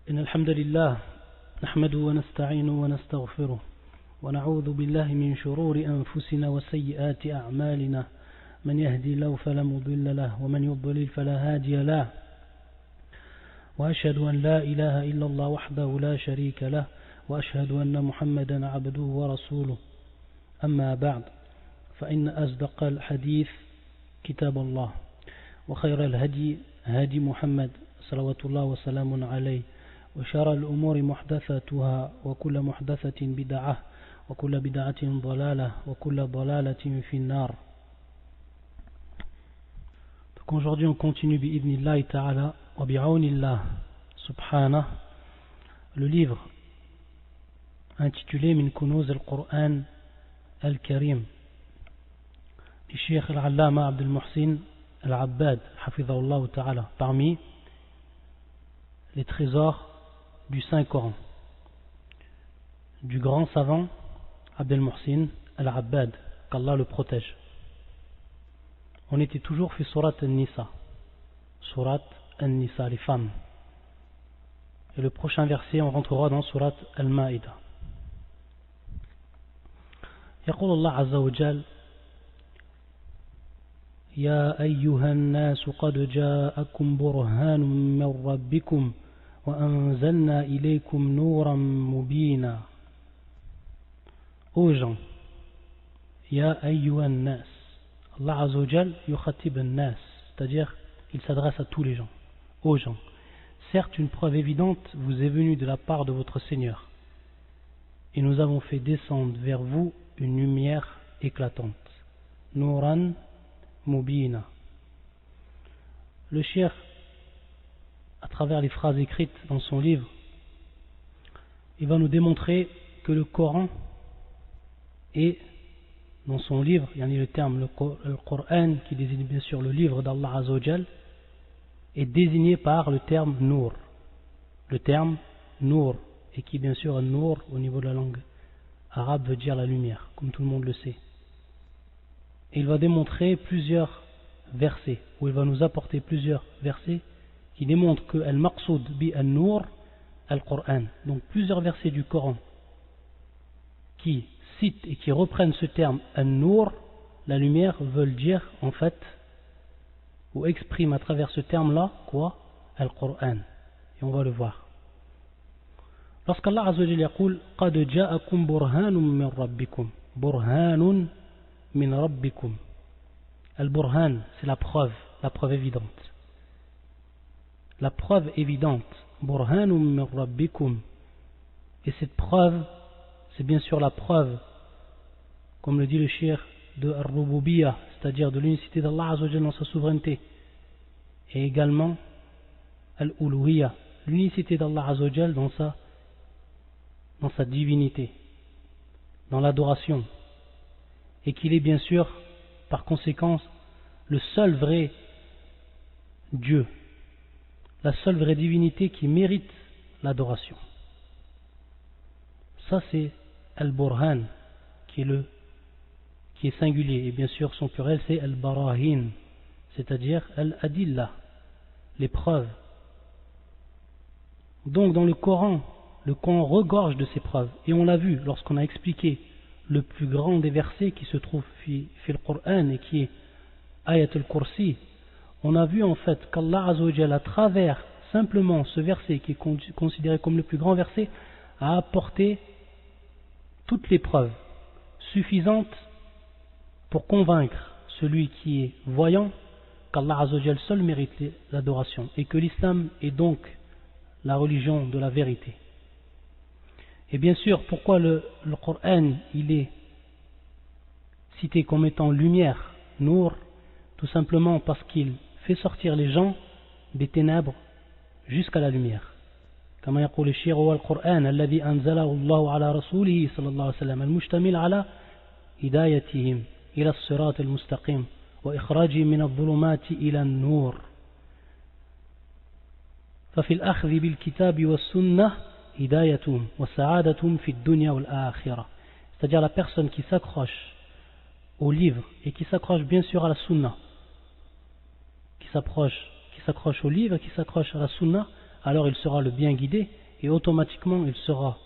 إن الحمد لله نحمده ونستعينه ونستغفره ونعوذ بالله من شرور أنفسنا وسيئات أعمالنا من يهدي الله فلا مضل له ومن يضلل فلا هادي له وأشهد أن لا إله إلا الله وحده لا شريك له وأشهد أن محمدا عبده ورسوله أما بعد فإن أصدق الحديث كتاب الله وخير الهدي هدي محمد صلوات الله وسلام عليه وشر الأمور محدثاتها وكل محدثة بدعة وكل بدعة ضلالة وكل ضلالة في النار. Donc aujourd'hui on continue bi'idhnillahi ta'ala wa bi'awnillah subhanah le livre intitulé Min Kunuz al-Qur'an al-Karim du Cheikh al-Allama Abdul Muhsin al-Abbad hafidhahullah ta'ala, parmi les trésors du Saint-Coran du grand savant Abdel Muhsin al-Abbad, qu'Allah le protège. On était toujours fait Surat al-Nisa, Surat al-Nisa, les femmes. Et le prochain verset, on rentrera dans Surat al-Ma'ida. يقول الله عز وجل يا أيها الناس قد جاءكم برهان من ربكم وأنزلنا إليكم نورا مبينا. Ô gens, Ya ayyuhan nas, Allah Azza wa Jal yukhatib an-nas, c'est-à-dire il s'adresse à tous les gens. Ô gens, certes une preuve évidente vous est venue de la part de votre Seigneur, et nous avons fait descendre vers vous une lumière éclatante. Nuran mubina. Le cheikh, à travers les phrases écrites dans son livre, il va nous démontrer que le Coran est, dans son livre, il y a le terme le Coran, qui désigne bien sûr le livre d'Allah Azza wa Jal, est désigné par le terme Nour. Le terme Nour, et qui bien sûr Nour au niveau de la langue arabe veut dire la lumière, comme tout le monde le sait. Et il va démontrer plusieurs versets, ou il va nous apporter plusieurs versets qui démontrent que al-maqsoud bi al-nour al-Qur'an, donc plusieurs versets du Coran qui citent et qui reprennent ce terme al-nour, la lumière, veulent dire en fait, ou expriment à travers ce terme-là, quoi? Al-Qur'an. Et on va le voir. Lorsqu'Allah Azza wa Jalla yaqul qad ja'akum burhanun min rabbikum, burhanun min rabbikum. Al-burhan, c'est la preuve évidente. La preuve évidente, burhanun min rabbikum. Et cette preuve, c'est bien sûr la preuve, comme le dit le cheikh, de Ar-Rububiyyah, c'est-à-dire de l'unicité d'Allah Azza wa Jalla dans sa souveraineté, et également Al-Uluhiyyah, l'unicité d'Allah Azza wa Jalla dans sa divinité, dans l'adoration, et qu'il est bien sûr, par conséquence, le seul vrai Dieu, la seule vraie divinité qui mérite l'adoration. Ça c'est Al-Burhan, qui est singulier, et bien sûr son pluriel c'est Al-Barahin, c'est-à-dire Al-Adillah, les preuves. Donc dans le Coran regorge de ces preuves, et on l'a vu lorsqu'on a expliqué le plus grand des versets qui se trouve dans le Coran et qui est Ayat al-Kursi. On a vu en fait qu'Allah Azza wa Jalla, à travers simplement ce verset qui est considéré comme le plus grand verset, a apporté toutes les preuves suffisantes pour convaincre celui qui est voyant qu'Allah Azza wa Jalla seul mérite l'adoration et que l'islam est donc la religion de la vérité. Et bien sûr, pourquoi le Coran il est cité comme étant lumière, Nour, tout simplement parce qu'il fait sortir les gens des ténèbres jusqu'à la lumière. كما يقول الشيخ هو القرآن الذي أنزله الله على رسوله صلى الله عليه وسلم المشتمل على هدايتهم إلى الصراط المستقيم وإخراجهم من الظلمات إلى النور ففي الأخذ بالكتاب والسنة هدايتهم وسعادتهم في الدنيا والآخرة. C'est-à-dire la personne qui s'accroche au livre et qui s'accroche bien sûr à la sunna, qui s'accroche au livre et qui s'accroche à la sunna, alors il sera le bien guidé et automatiquement il sera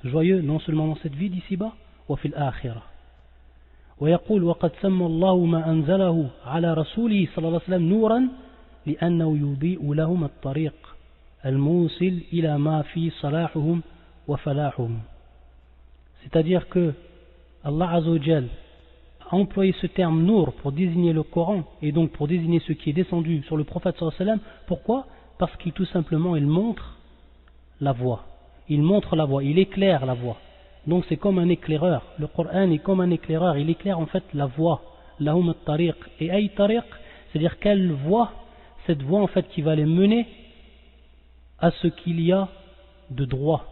joyeux non seulement dans cette vie d'ici-bas, وفي الآخرة. ويقول وقد سمى الله ما أنزله على رسوله صلى الله عليه وسلم نورا لأنه يضيء لهم الطريق الموصل إلى ما في صلاحهم وفلاحهم. C'est-à-dire que Allah Azza wa Jal a employé ce terme Nour pour désigner le Coran et donc pour désigner ce qui est descendu sur le prophète sallallahu alayhi wa sallam. Pourquoi? Parce qu'il tout simplement il montre la voie. Il montre la voie, il éclaire la voie. Donc c'est comme un éclaireur. Le Coran est comme un éclaireur, il éclaire en fait la voie. Lahum at-tariq. Et ay tariq, c'est-à-dire quelle voie? Cette voie en fait qui va les mener à ce qu'il y a de droit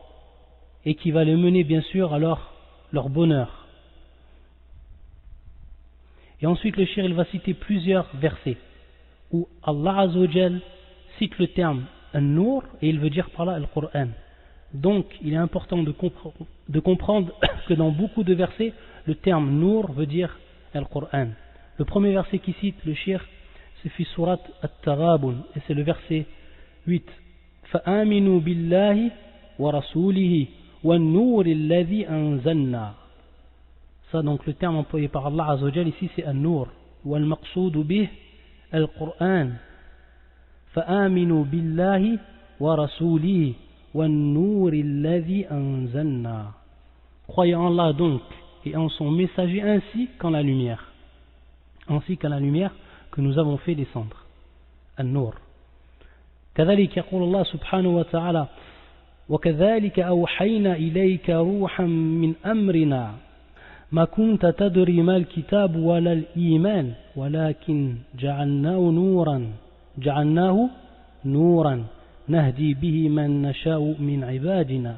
et qui va les mener bien sûr à leur bonheur. Et ensuite le shir il va citer plusieurs versets où Allah Azza wa Jal cite le terme An-Nur et il veut dire par là le Coran. Donc il est important de comprendre que dans beaucoup de versets le terme Nour veut dire le Coran. Le premier verset qui cite le shir c'est fi surat At-Taghabun et c'est le verset 8. فآمنوا بالله ورسوله والنور الذي أنزلنا. Ça donc le terme employé par Allah Azza wa Jal ici c'est An-Nur والمقصود به القرآن فآمنوا بالله ورسوله والنور الذي أنزلنا. Croyez en Allah donc et en son messager ainsi qu'en la lumière que nous avons fait descendre. An-Nur. كذلك يقول الله سبحانه وتعالى وكذلك أوحينا إليك روحا من أمرنا ما كنت تدري ما الكتاب ولا الإيمان ولكن جعلناه نورا نهدي به من نشاء من عبادنا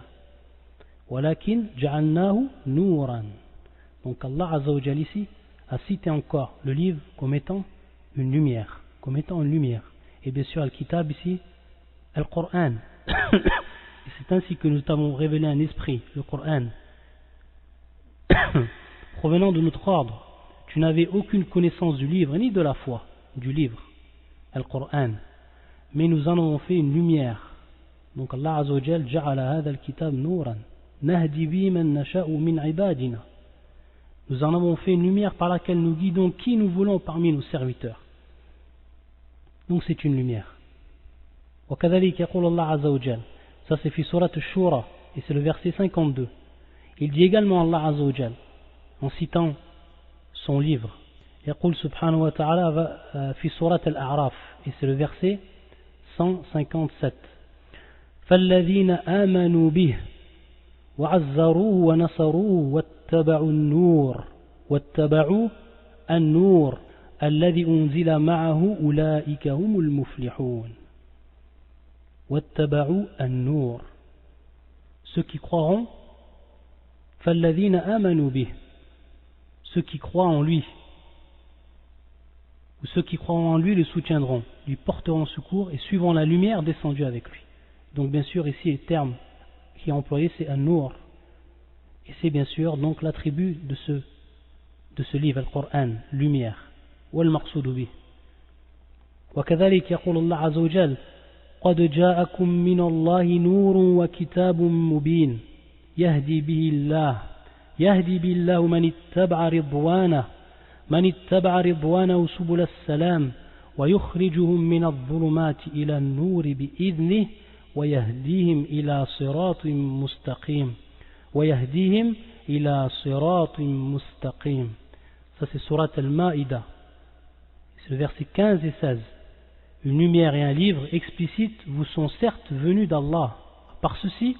ولكن جعلناه نورا. Donc Allah Azza wa Jal ici a cité encore le livre comme étant une lumière, et bien sûr Al-Kitab ici, Al-Qur'an. Et c'est ainsi que nous t'avons révélé un esprit, le Qur'an, provenant de notre ordre. Tu n'avais aucune connaissance du livre, ni de la foi du livre, Al-Qur'an. Mais nous en avons fait une lumière. Donc Allah Azza wa Jal ja'ala hadha al-kitab nuran nahdi bi man nasha'u min ibadina. Nous en avons fait une lumière par laquelle nous guidons qui nous voulons parmi nos serviteurs. Donc c'est une lumière. وكذلك يقول الله عز وجل. Ça c'est fi surat Ash-Shura et c'est le verset 52. Il dit également Allah Azza wa Jal en citant son livre. يقول سبحانه وتعالى في سورة الأعراف et c'est le verset 157. فالذين آمنوا به وعزروه ونصروه واتبعوا النور الذي أنزل معه أولئك هم المفلحون. واتبعوا النور. Ceux qui croiront, فالذين آمنوا به, ceux qui croient en lui, ou ceux qui croient en lui le soutiendront, lui porteront secours et suivront la lumière descendue avec lui. Donc bien sûr ici le terme qui est employé c'est An-Nur, et c'est bien sûr donc l'attribut de ce livre, le Coran, lumière. والمقصود به. وكذلك يقول الله عز وجل قد جاءكم من الله نور وكتاب مبين يهدي به الله من اتبع رضوانه سبل السلام ويخرجهم من الظلمات إلى النور بإذنه ويهديهم إلى صراط مستقيم. Ça c'est surat Al-Ma'ida. C'est le verset 15 et 16. Une lumière et un livre explicites vous sont certes venus d'Allah. Par ceci,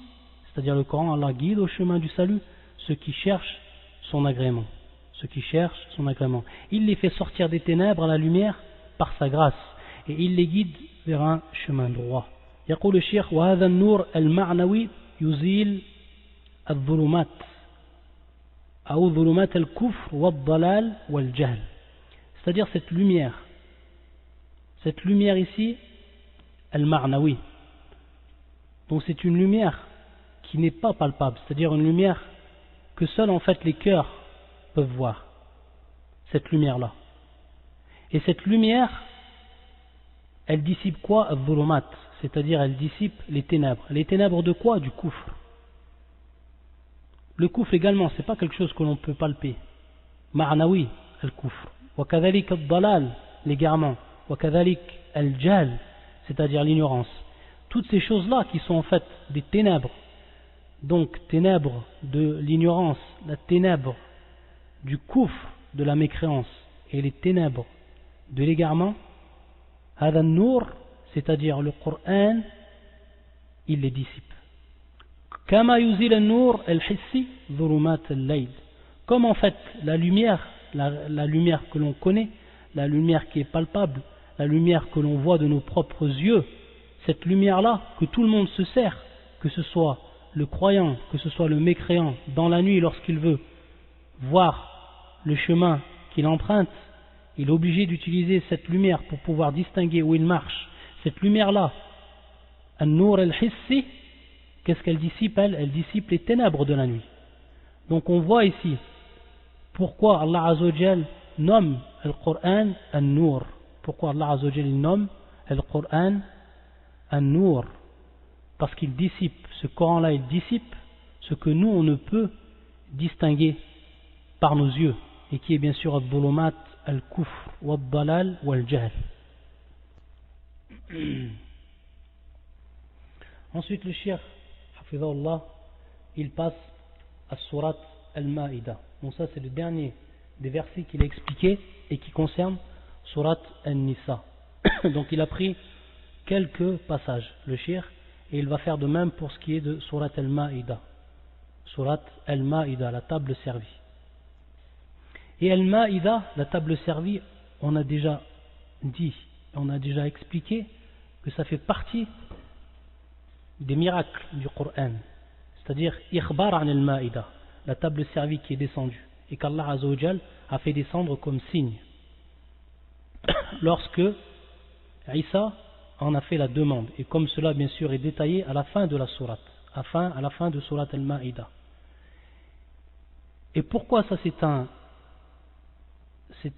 c'est-à-dire le Coran, Allah guide au chemin du salut ceux qui cherchent son agrément. Il les fait sortir des ténèbres à la lumière par sa grâce et il les guide vers un chemin droit. يقول الشيخ وهذا النور المعنوي يزيل الظلمات أو ظلمات الكفر والضلال والجهل. C'est-à-dire cette lumière ici, al-ma'nawi. Donc c'est une lumière qui n'est pas palpable, c'est-à-dire une lumière que seuls en fait les cœurs peuvent voir. Cette lumière-là. Et cette lumière, elle dissipe quoi? Al-dhulumat, c'est-à-dire elle dissipe les ténèbres. Les ténèbres de quoi? Du kufr. Le kufr également, c'est pas quelque chose que l'on peut palper. Ma'nawi, al-kufr. Wa kadhalik al-dalal, l'égarement. Wa kadhalik al-jahl, c'est-à-dire l'ignorance. Toutes ces choses-là qui sont en fait des ténèbres, donc ténèbres de l'ignorance, la ténèbre du kufr, de la mécréance, et les ténèbres de l'égarement, hada an-nur, c'est-à-dire le Coran, il les dissipe. Kama yuzil an-nur al-hissi dhulumat al-layl. Comme en fait la lumière que l'on connaît, la lumière qui est palpable, la lumière que l'on voit de nos propres yeux, cette lumière-là que tout le monde se sert, que ce soit le croyant, que ce soit le mécréant, dans la nuit lorsqu'il veut voir le chemin qu'il emprunte, il est obligé d'utiliser cette lumière pour pouvoir distinguer où il marche. Cette lumière-là, an-nur al-hissi, qu'est-ce qu'elle dissipe? Elle dissipe les ténèbres de la nuit. Donc on voit ici pourquoi Allah Azza wa Jal nomme le Coran an-nur. Pourquoi Allah Azza wa Jal nomme le Coran an-nur? Parce qu'il dissipe, ce Coran-là il dissipe ce que nous on ne peut distinguer par nos yeux, et qui est bien sûr al-dhulumat, al-kufr, wal-dalal, wal-jahl. Ensuite le Cheikh Hafidhahullah, il passe à Surat al-Ma'ida. Donc ça c'est le dernier des versets qu'il a expliqué et qui concerne Surat al-Nisa. Donc il a pris quelques passages, le Cheikh, et il va faire de même pour ce qui est de Surat al-Ma'ida. Surat al-Ma'ida, la table servie. Et al-Ma'ida, la table servie, on a déjà dit, on a déjà expliqué que ça fait partie des miracles du Coran, c'est-à-dire ikhbar an al-Ma'ida, la table servie qui est descendue et qu'Allah Azza wa Jal a fait descendre comme signe lorsque Isa en a fait la demande, et comme cela bien sûr est détaillé à la fin de la sourate, à la fin de Surat al-Ma'ida. Et pourquoi ça c'est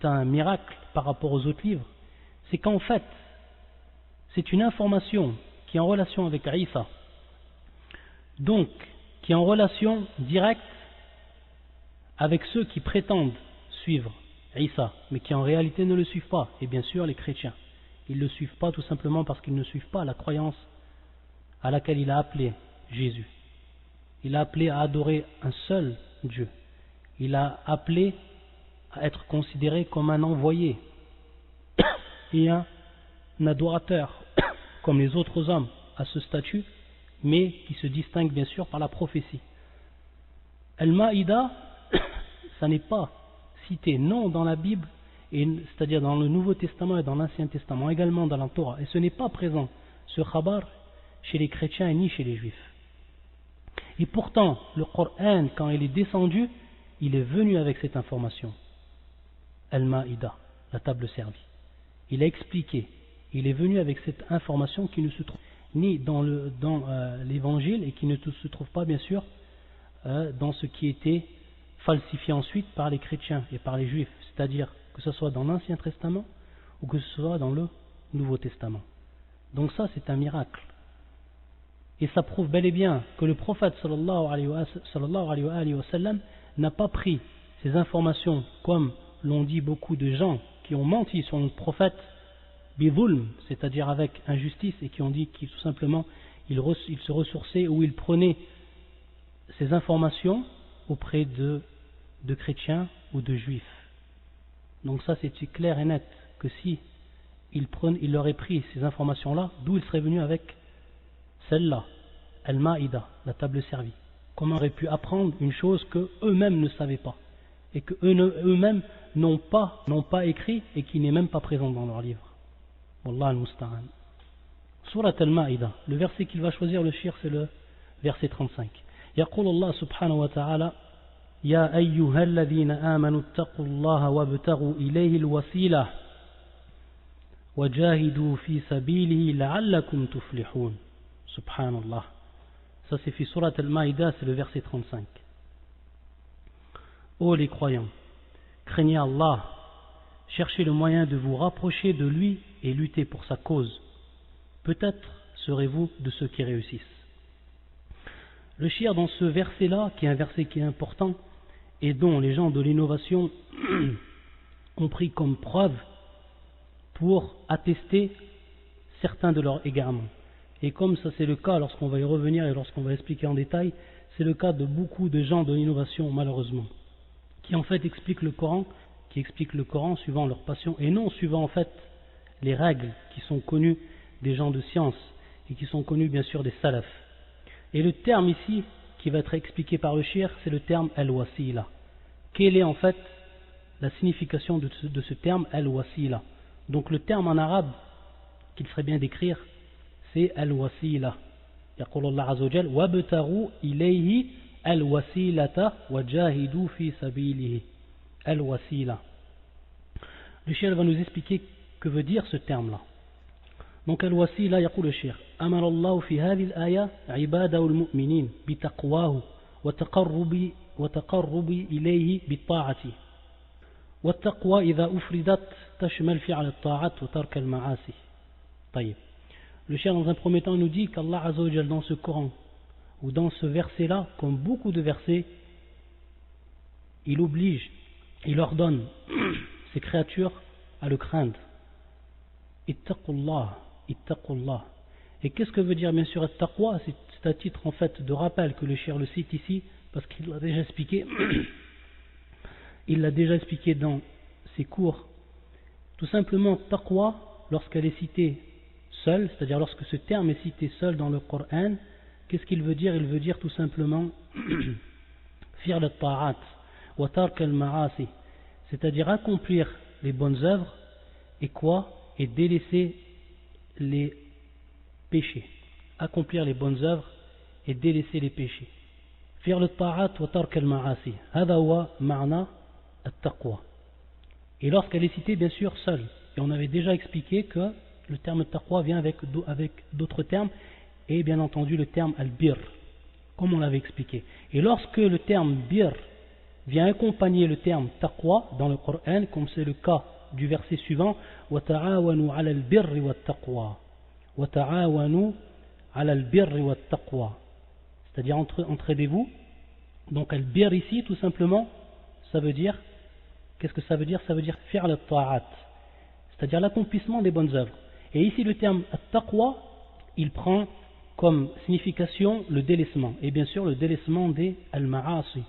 un miracle par rapport aux autres livres? C'est qu'en fait c'est une information qui est en relation avec Isa, donc qui est en relation directe avec ceux qui prétendent suivre Isa, mais qui en réalité ne le suivent pas, et bien sûr les chrétiens. Ils ne le suivent pas tout simplement parce qu'ils ne suivent pas la croyance à laquelle il a appelé Jésus. Il a appelé à adorer un seul Dieu. Il a appelé à être considéré comme un envoyé et un adorateur comme les autres hommes à ce statut, mais qui se distingue bien sûr par la prophétie. Al-Ma'ida, ça n'est pas cité non dans la Bible, c'est-à-dire dans le Nouveau Testament et dans l'Ancien Testament, également dans la Torah, et ce n'est pas présent, ce khabar, chez les chrétiens ni chez les juifs. Et pourtant, le Coran, quand il est descendu, il est venu avec cette information. Al-Ma'ida, la table servie. Il a expliqué, il est venu avec cette information qui ne se trouve ni dans l'évangile et qui ne se trouve pas bien sûr dans ce qui était falsifié ensuite par les chrétiens et par les juifs, c'est-à-dire que ce soit dans l'Ancien Testament ou que ce soit dans le Nouveau Testament. Donc ça c'est un miracle. Et ça prouve bel et bien que le prophète sallallahu alayhi wa sallam n'a pas pris ces informations comme l'ont dit beaucoup de gens qui ont menti sur notre prophète bidhulm, c'est-à-dire avec injustice, et qui ont dit qu'il tout simplement il se ressourçait ou il prenait ces informations auprès de chrétiens ou de juifs. Donc ça c'est clair et net que si il aurait pris ces informations-là, d'où il serait venu avec celle-là, Al-Ma'ida, la table servie. Comment aurait pu apprendre une chose que eux-mêmes ne savaient pas et que eux-mêmes n'ont pas écrit et qui n'est même pas présent dans leur livre. Wallah al-Musta'an. Surat al-Ma'ida, le verset qu'il va choisir le shir, c'est le verset 35. يقول الله سبحانه وتعالى يا أيها الذين آمنوا اتقوا الله وابتغوا إليه الوسيلة وجاهدوا في سبيله لعلكم تفلحون. Subhanallah. Ça c'est fi Surat al-Ma'ida, c'est le verset 35. Ô les croyants, craignez Allah, cherchez le moyen de vous rapprocher de lui et lutter pour sa cause. Peut-être serez-vous de ceux qui réussissent. Le shir dans ce verset-là, qui est un verset qui est important, et dont les gens de l'innovation ont pris comme preuve pour attester certains de leurs égarements. Et comme ça c'est le cas lorsqu'on va y revenir et lorsqu'on va expliquer en détail, c'est le cas de beaucoup de gens de l'innovation malheureusement, qui en fait expliquent le Coran suivant leur passion et non suivant en fait les règles qui sont connues des gens de science et qui sont connues bien sûr des salafs. Et le terme ici qui va être expliqué par le shir, c'est le terme al-wasila. Quelle est en fait la signification de ce terme al-wasila? Donc le terme en arabe qu'il serait bien d'écrire, c'est al-wasila. يقول الله عز وجل وابتغوا إليه الوسيلة وجاهدوا في سبيله. Al-wasila. Le shir va nous expliquer que veut dire ce terme-là. Donc al-wasila, يقول le shir أمر الله في هذه الآية عباده المؤمنين بتقواه وتقرب إليه بالطاعة. والتقوى إذا أفردت تشمل فعل الطاعات وترك المعاصي. طيب. Le shir dans un premier temps nous dit qu'Allah Azza wa Jal dans ce Coran ou dans ce verset-là, comme beaucoup de versets, il oblige, il ordonne ses créatures à le craindre. Ittaqullah, ittaqullah. Et qu'est-ce que veut dire bien sûr at-taqwa? C'est à titre en fait de rappel que le shir le cite ici, parce qu'il l'a déjà expliqué. Il l'a déjà expliqué dans ses cours. Tout simplement, taqwa, lorsqu'elle est citée seule, c'est-à-dire lorsque ce terme est cité seul dans le Coran, qu'est-ce qu'il veut dire? Il veut dire tout simplement fi'l at-ta'at wa tark al-ma'asi, c'est-à-dire accomplir les bonnes œuvres et quoi? Et délaisser les péchés. Accomplir les bonnes œuvres et délaisser les péchés. Fi'l at-ta'at wa tark al-ma'asi. Hada huwa ma'na at-taqwa. Et lorsqu'elle est citée bien sûr seule, et on avait déjà expliqué que le terme taqwa vient avec d'autres termes, et bien entendu le terme al-bir, comme on l'avait expliqué. Et lorsque le terme bir vient accompagner le terme taqwa dans le Coran, comme c'est le cas du verset suivant, وَتَعَاوَنُوا عَلَى الْبِرِّ وَالتَّقْوَى وَتَعَاوَنُوا عَلَى الْبِرِّ وَالتَّقْوَى, c'est-à-dire entraidez-vous. Donc al-bir ici tout simplement, ça veut dire, qu'est-ce que ça veut dire? Ça veut dire fi'l at-ta'at, c'est-à-dire l'accomplissement des bonnes œuvres. Et ici le terme at-taqwa, il prend comme signification le délaissement, et bien sûr le délaissement des al-ma'asi,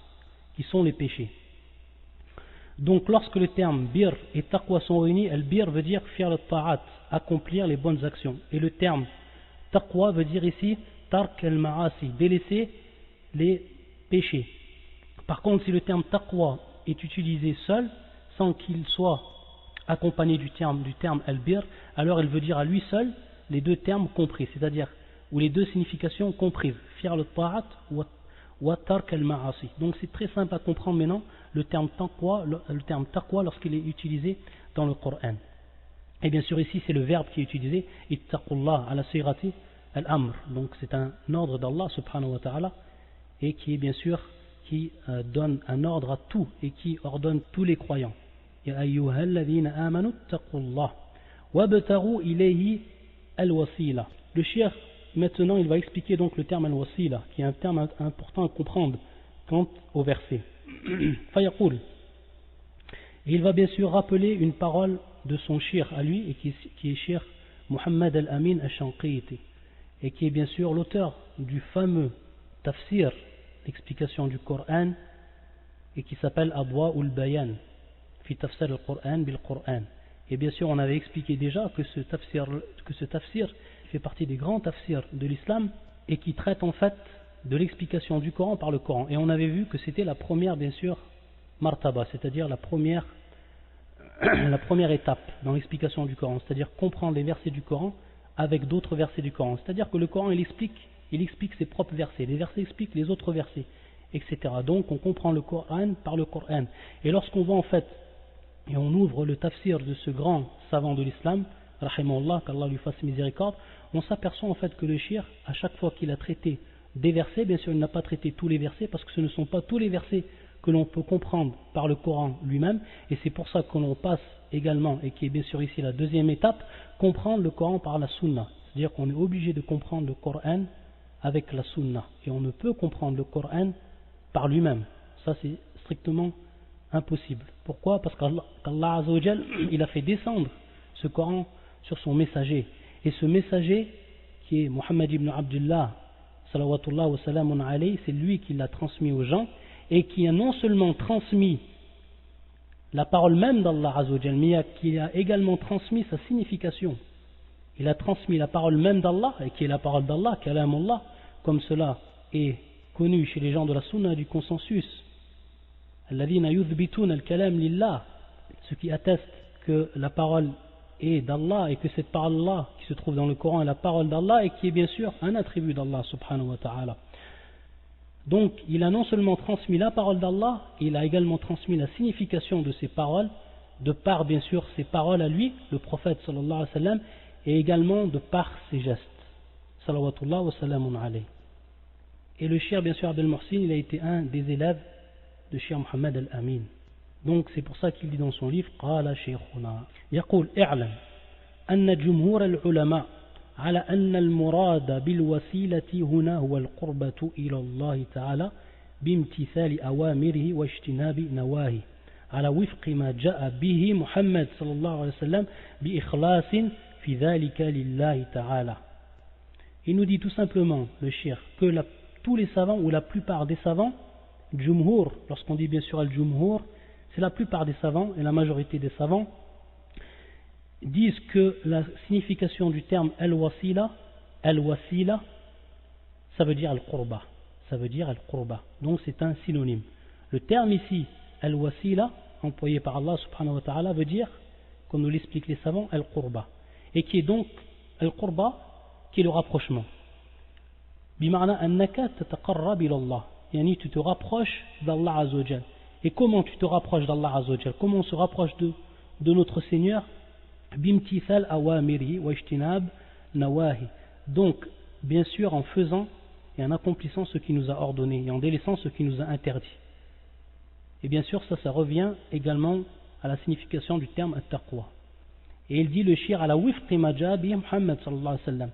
qui sont les péchés. Donc lorsque le terme bir et taqwa sont réunis, al-bir veut dire fi'l at-ta'at, accomplir les bonnes actions, et le terme taqwa veut dire ici tark al-ma'asi, délaisser les péchés. Par contre, si le terme taqwa est utilisé seul, sans qu'il soit accompagné du terme al-bir, alors elle veut dire à lui seul les deux termes compris, c'est-à-dire ou les deux significations comprises, fi'l at-ta'at wa tark al-ma'asi. Donc c'est très simple à comprendre maintenant le terme taqwa lorsqu'il est utilisé dans le Coran. Et bien sûr ici c'est le verbe qui est utilisé, ittaqullah ala sirati al-amr. Donc c'est un ordre d'Allah subhanahu wa ta'ala, et qui est bien sûr qui donne un ordre à tout et qui ordonne tous les croyants. Ya ayyuhalladhina amanu ittaqullah wabtaghu ilayhi al-wasila. Le shir maintenant il va expliquer donc le terme al-wasila, qui est un terme important à comprendre quant au verset. Fayaqul. Et il va bien sûr rappeler une parole de son shir à lui, et qui est shir Muhammad al-Amin al-Shanqiti, et qui est bien sûr l'auteur du fameux tafsir, l'explication du Coran, et qui s'appelle Adwa'ul Bayan fi tafsir al-Quran bil Quran. Et bien sûr on avait expliqué déjà que ce tafsir fait partie des grands tafsirs de l'islam, et qui traite en fait de l'explication du Coran par le Coran. Et on avait vu que c'était la première bien sûr martaba, c'est-à-dire la première étape dans l'explication du Coran, c'est-à-dire comprendre les versets du Coran avec d'autres versets du Coran. C'est-à-dire que le Coran il explique ses propres versets, les versets expliquent les autres versets, etc. Donc on comprend le Coran par le Coran. Et lorsqu'on va en fait et on ouvre le tafsir de ce grand savant de l'islam, rahimahullah, qu'Allah lui fasse miséricorde, on s'aperçoit en fait que le shir, à chaque fois qu'il a traité des versets, bien sûr il n'a pas traité tous les versets, parce que ce ne sont pas tous les versets que l'on peut comprendre par le Coran lui-même, et c'est pour ça que l'on passe également, et qui est bien sûr ici la deuxième étape, comprendre le Coran par la sunna, C'est-à-dire qu'on est obligé de comprendre le Coran avec la Sunna. Et on ne peut comprendre le Coran par lui-même. Ça, c'est strictement impossible. Pourquoi? Parce qu'Allah Azza wa Jal, il a fait descendre ce Coran sur son messager. Et ce messager, qui est Muhammad ibn Abdullah, salawatullah wa salamun alayhi, c'est lui qui l'a transmis aux gens, et qui a non seulement transmis la parole même d'Allah Azza wa Jal, mais qui a également transmis sa signification. Il a transmis la parole même d'Allah, et qui est la parole d'Allah, kalamullah, comme cela est connu chez les gens de la Sunna du consensus. Alladhina yuthbituna al-kalam lillah, ce qui atteste que la parole est d'Allah et que cette parole-là qui se trouve dans le Coran est la parole d'Allah et qui est bien sûr un attribut d'Allah subhanahu wa ta'ala. Donc il a non seulement transmis la parole d'Allah, il a également transmis la signification de ces paroles, de par bien sûr ses paroles à lui, le prophète sallallahu alayhi wa sallam, et également de par ses gestes. Salawatullah wa salamun alayhi. Et le cheikh bien sûr Abdel Muhsin, il a été un des élèves de cheikh Mohammed al-Amin. Donc c'est pour ça qu'il dit dans son livre قال شيخنا يقول اعلم أن جمهور العلماء على أن المراد بالوسيلة هنا هو القربة إلى الله تعالى بامتثال أوامره واجتناب نواهيه على وفق ما جاء به محمد صلى الله عليه وسلم بإخلاص في ذلك لله تعالى. Il nous dit tout simplement, le cheikh, que tous les savants ou la plupart des savants, Jumhur, lorsqu'on dit bien sûr al-Jumhur, c'est la plupart des savants et la majorité des savants disent que la signification du terme al-wasila, ça veut dire al-qurba. Ça veut dire al-qurba. Donc c'est un synonyme. Le terme ici, al-wasila, employé par Allah subhanahu wa ta'ala, veut dire, comme nous l'expliquent les savants, al-qurba. Et qui est donc al-qurba, qui est le rapprochement. Bima'na annaka tataqarrab ila Allah. Yani tu te rapproches d'Allah Azza wa Jal. Et comment tu te rapproches d'Allah Azza wa Jal? Comment on se rapproche de notre Seigneur? Bimtithal awamiri wa ijtinab nawahi. Donc, bien sûr, en faisant et en accomplissant ce qu'il nous a ordonné et en délaissant ce qu'il nous a interdit. Et bien sûr, ça revient également à la signification du terme at-taqwa. Et il dit le shir ala wifqi ma jaa bihi Muhammad sallallahu alayhi wa sallam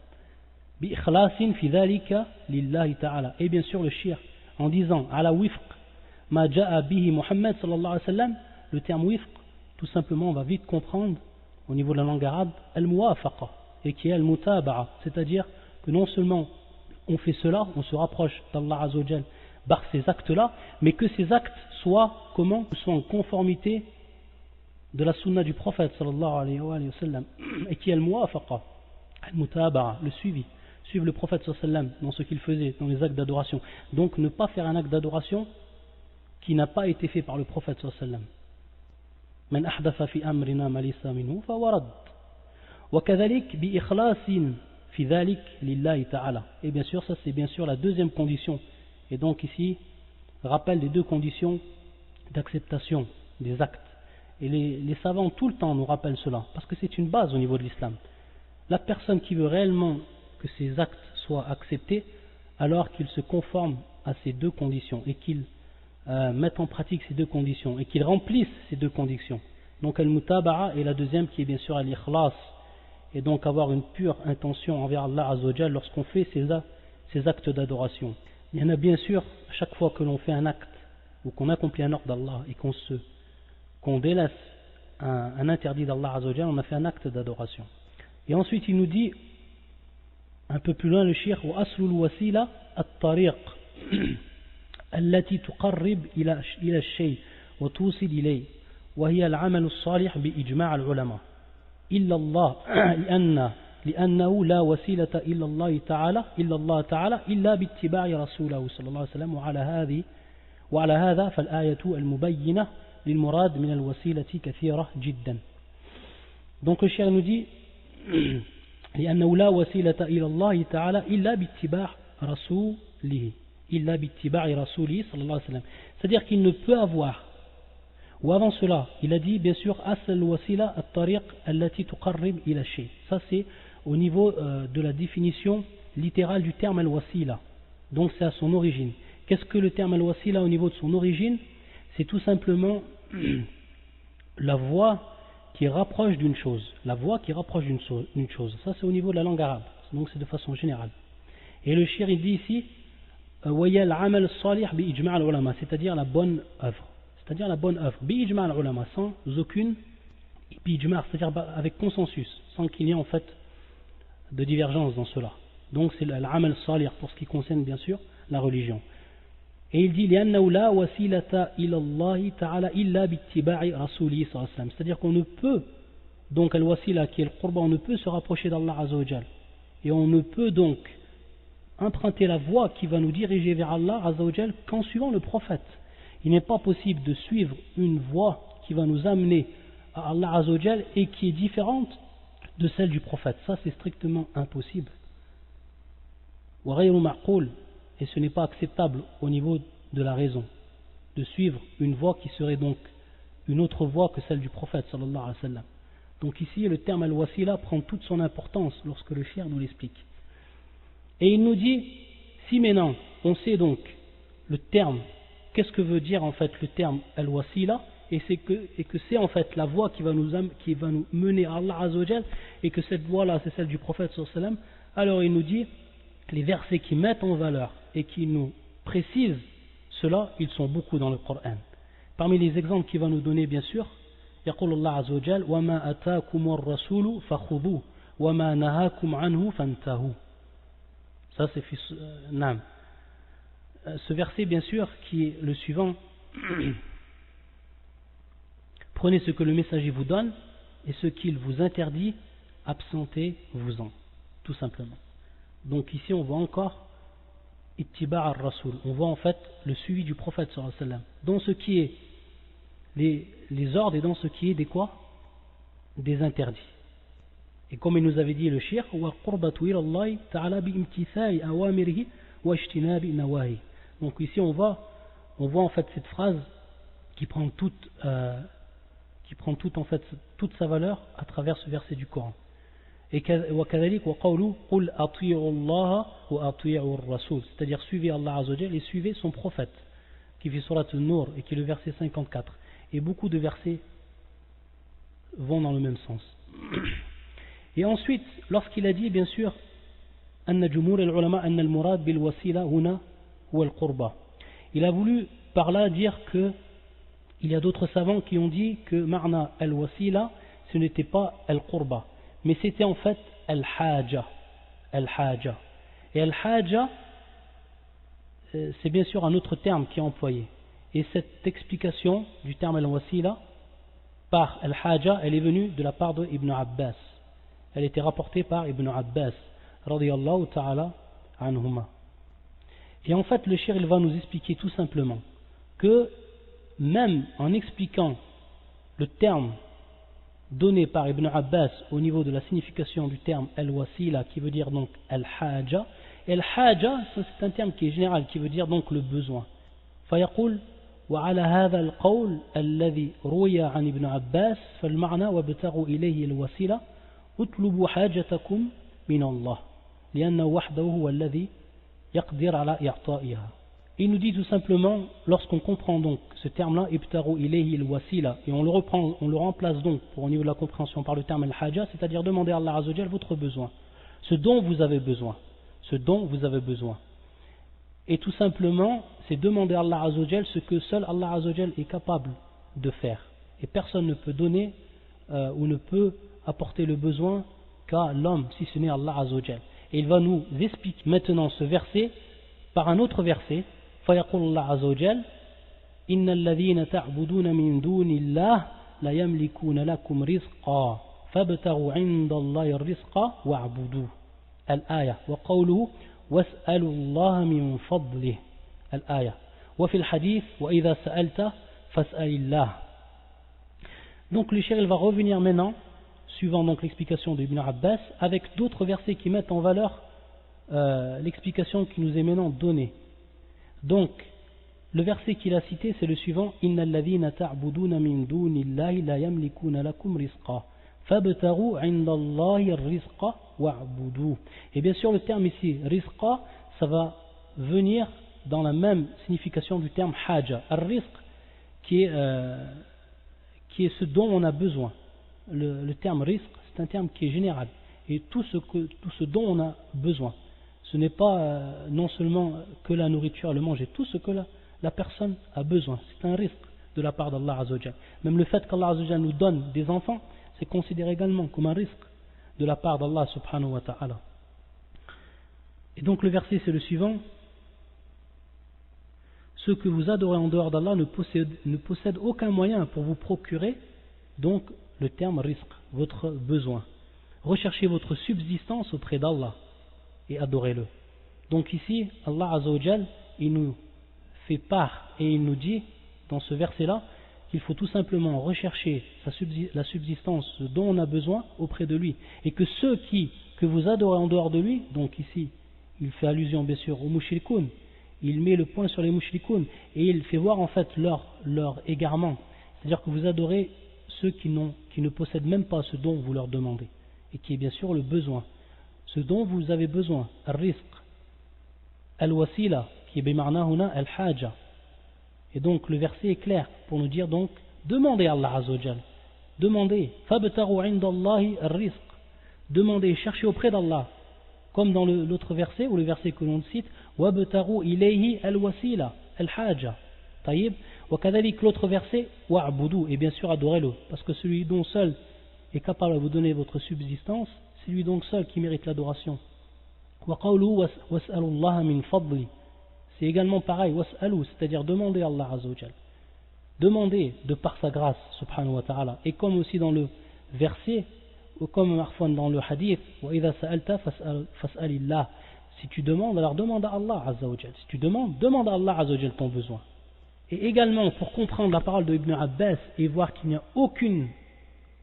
bi ikhlasin fi dhalika lillahi ta'ala. Et bien sûr, le shir en disant ala wifq ma jaa bihi Muhammad sallallahu alayhi wa sallam, le terme wifq, tout simplement, on va vite comprendre au niveau de la langue arabe al-muwafaqa, et qui est al-mutaba'a, c'est-à-dire que non seulement on fait cela, on se rapproche d'Allah Azza wa Jal par ces actes-là, mais que ces actes soient en conformité de la sunna du prophète sallallahu alayhi wa sallam, et qui est al-muwafaqa, al-mutaba'a, le suivi. Suivre le prophète sallallahu alayhi wa sallam dans ce qu'il faisait, dans les actes d'adoration. Donc ne pas faire un acte d'adoration qui n'a pas été fait par le prophète sallallahu alayhi wa sallam. من أحدث في أمرنا ما ليس منه فهو رد وكذلك بإخلاص في ذلك لله تعالى. Et bien sûr, ça c'est bien sûr la deuxième condition. Et donc ici, rappel des deux conditions d'acceptation des actes. Et les savants tout le temps nous rappellent cela, parce que c'est une base au niveau de l'islam. La personne qui veut réellement que ses actes soient acceptés, alors qu'il se conforme à ces deux conditions et qu'il mettre en pratique ces deux conditions et qu'ils remplissent ces deux conditions. Donc al-mutaba'a et la deuxième qui est bien sûr al-ikhlas, et donc avoir une pure intention envers Allah Azza wa Jal lorsqu'on fait ces actes d'adoration. Il y en a bien sûr, à chaque fois que l'on fait un acte ou qu'on accomplit un ordre d'Allah et qu'on délaisse un interdit d'Allah Azza wa Jal, on a fait un acte d'adoration. Et ensuite il nous dit un peu plus loin le shir wa aslul wasila at-tariq التي تقرب إلى الشيء وتوصل إليه وهي العمل الصالح بإجماع العلماء إلا الله لأنه لا وسيلة إلا الله تعالى إلا باتباع رسوله صلى الله عليه وسلم وعلى هذا فالآية المبينة للمراد من الوسيلة كثيرة جدا. Donc le cheikh nous dit لأنه لا وسيلة إلى الله تعالى إلا باتباع رسوله illa bittiba'i rasuli sallallahu alayhi wa sallam. C'est-à-dire qu'il ne peut avoir, ou avant cela, il a dit bien sûr asl wasila at-tariq allati tuqarrib ila shay. Ça c'est au niveau de la définition littérale du terme al-wasila. Donc c'est à son origine. Qu'est-ce que le terme al-wasila au niveau de son origine? C'est tout simplement la voie qui rapproche d'une chose. La voie qui rapproche d'une chose. Ça c'est au niveau de la langue arabe. donc c'est de façon générale. Et le shir il dit ici وَيَا الْعَمَلُ الصَّالِحِ بِإِجْمَعِ الْعُلَمَاء, c'est-à-dire la bonne œuvre. C'est-à-dire la bonne œuvre. بِإِجْمَعِ الْعُلَمَاء, sans aucune بِإِجْمَعِ, c'est-à-dire avec consensus, sans qu'il y ait en fait de divergence dans cela. Donc c'est l'amal salih pour ce qui concerne bien sûr la religion. Et il dit لأنه لا وسيلة إلى الله تعالى إلا باتباع رسوله صلى الله عليه وسلم, c'est-à-dire qu'on ne peut, donc al-wasila qui est le qurba, on ne peut se rapprocher d'Allah Azza wa Jal, et on ne peut donc emprunter la voie qui va nous diriger vers Allah Azza wa Jal qu'en suivant le prophète. Il n'est pas possible de suivre une voie qui va nous amener à Allah Azza wa Jal et qui est différente de celle du prophète. Ça c'est strictement impossible. Et ce n'est pas acceptable au niveau de la raison de suivre une voie qui serait donc une autre voie que celle du prophète sallallahu alayhi wa sallam. Donc ici le terme al-wasila prend toute son importance lorsque le shir nous l'explique. Et il nous dit, si maintenant on sait donc le terme, qu'est-ce que veut dire en fait le terme al-wasila, et que c'est en fait la voie qui va nous mener à Allah Azza wa Jal, et que cette voie là c'est celle du prophète sallallahu alayhi wa sallam, alors il nous dit les versets qui mettent en valeur et qui nous précisent cela, ils sont beaucoup dans le Coran. Parmi les exemples qu'il va nous donner bien sûr, يقول الله عز وجل وما أتاكم الرسول فخذوه وما نهاكم عنه فانتهوا. Ça c'est Naam. Ce verset bien sûr qui est le suivant prenez ce que le messager vous donne et ce qu'il vous interdit absentez-vous-en, tout simplement. Donc ici on voit encore ittiba' ar-rasoul, on voit en fait le suivi du prophète sallallahu alayhi wa sallam dans ce qui est les ordres et dans ce qui est des quoi? Des interdits. Et comme il nous avait dit le shir, wa qurbatu ila Allah ta'ala bi imtithali awamirihi wa ijtinabi nawahi. Donc ici on voit en fait cette phrase qui prend toute en fait toute sa valeur à travers ce verset du Coran. Et وكذلك وقوله قل أطيعوا الله وأطيعوا الرسول, c'est-à-dire suivez Allah Azza wa Jal et suivez son prophète, qui fait surat An-Nur et qui est le verset 54. Et beaucoup de versets vont dans le même sens. Et ensuite, lorsqu'il a dit bien sûr أن جمهور العلماء أن المراد بالوسيلة هنا هو القربة, il a voulu par là dire que il y a d'autres savants qui ont dit que معنى الوسيلة ce n'était pas al-qurba, mais c'était en fait al-haja. Al-haja. Et al-haja, c'est bien sûr un autre terme qui est employé. Et cette explication du terme al-wasila par al-haja, elle est venue de la part de Ibn Abbas. Elle était rapportée par Ibn Abbas, radiyallahu ta'ala anhuma. Et en fait, le shir, il va nous expliquer tout simplement que même en expliquant le terme donné par Ibn Abbas au niveau de la signification du terme al-wasila qui veut dire donc al-haja, et al-haja c'est un terme qui est général qui veut dire donc le besoin. فيقول وعلى هذا القول الذي روي عن ابن عباس فالمعنى وابتغوا إليه الوسيلة اطلبوا حاجتكم من الله لأنه وحده هو الذي يقدر على إعطائها. Il nous dit tout simplement, lorsqu'on comprend donc ce terme-là, ibtaru ilayhi al-wasila, et on le remplace donc au niveau de la compréhension par le terme al-haja, c'est-à-dire demander à Allah Azza wa Jal votre besoin, ce dont vous avez besoin, ce dont vous avez besoin. Et tout simplement, c'est demander à Allah Azza wa Jal ce que seul Allah Azza wa Jal est capable de faire. Et personne ne peut donner ou ne peut apporter le besoin qu'à l'homme, si ce n'est Allah Azza wa Jal. Et il va nous expliquer maintenant ce verset par un autre verset. فيقول الله عز وجل إن الذين تعبدون من دون الله لا يملكون لكم رزقا فابتغوا عند الله الرزق واعبدوه الآية وقوله واسألوا الله من فضله الآية وفي الحديث وإذا سألت فاسأل الله. Donc le shir il va revenir maintenant suivant donc l'explication d'Ibn Abbas avec d'autres versets qui mettent en valeur l'explication qui nous est maintenant donnée. Donc, le verset qu'il a cité, c'est le suivant Innal ladhina ta'buduna min dunillahi la yamlikuna lakum rizqa fabtaghu 'indallahi ar-rizqa wa'budu. Et bien sûr, le terme ici, rizqa, ça va venir dans la même signification du terme haja. Ar-rizq, qui est ce dont on a besoin. Le terme rizq, c'est un terme qui est général. et tout ce dont on a besoin. Ce n'est pas non seulement que la nourriture, le manger, tout ce que la personne a besoin. C'est un risque de la part d'Allah Azza wa Jal. Même le fait qu'Allah Azza wa Jal nous donne des enfants, c'est considéré également comme un risque de la part d'Allah subhanahu wa ta'ala. Et donc le verset c'est le suivant: ceux que vous adorez en dehors d'Allah ne possèdent aucun moyen pour vous procurer, donc le terme risque, votre besoin. Recherchez votre subsistance auprès d'Allah et adorez-le. Donc ici, Allah Azza wa Jal, il nous fait part et il nous dit dans ce verset-là qu'il faut tout simplement rechercher la subsistance dont on a besoin auprès de lui, et que ceux que vous adorez en dehors de lui, donc ici il fait allusion bien sûr aux mushrikoun, il met le point sur les mushrikoun et il fait voir en fait leur égarement, c'est-à-dire que vous adorez ceux qui ne possèdent même pas ce dont vous leur demandez, et qui est bien sûr le besoin, ce dont vous avez besoin, al-rizq, al-wasila, qui est bimarna huna al-haja. Et donc le verset est clair pour nous dire donc demandez à Allah Azza wa Jal, demandez, fabtaru indallahi ar-rizq, demandez, cherchez auprès d'Allah, comme dans l'autre verset ou le verset que l'on cite, wabtaru ilayhi al-wasila al-haja. Taïb, wa kadhalik l'autre verset, wa'budu, et bien sûr adorez-le, parce que celui dont seul est capable de vous donner votre subsistance, c'est lui donc seul qui mérite l'adoration. Wa qawlu was'alullaha min fadli. C'est également pareil, was'alu, c'est-à-dire demander à Allah Azza wa Jal. Demandez de par sa grâce, subhanahu wa ta'ala. Et comme aussi dans le verset, ou comme dans le hadith, wa idha sa'alta fas'alillah. Si tu demandes, alors demande à Allah Azza wa Jal. Si tu demandes, demande à Allah Azza wa Jal ton besoin. Et également, pour comprendre la parole de Ibn Abbas et voir qu'il n'y a aucune,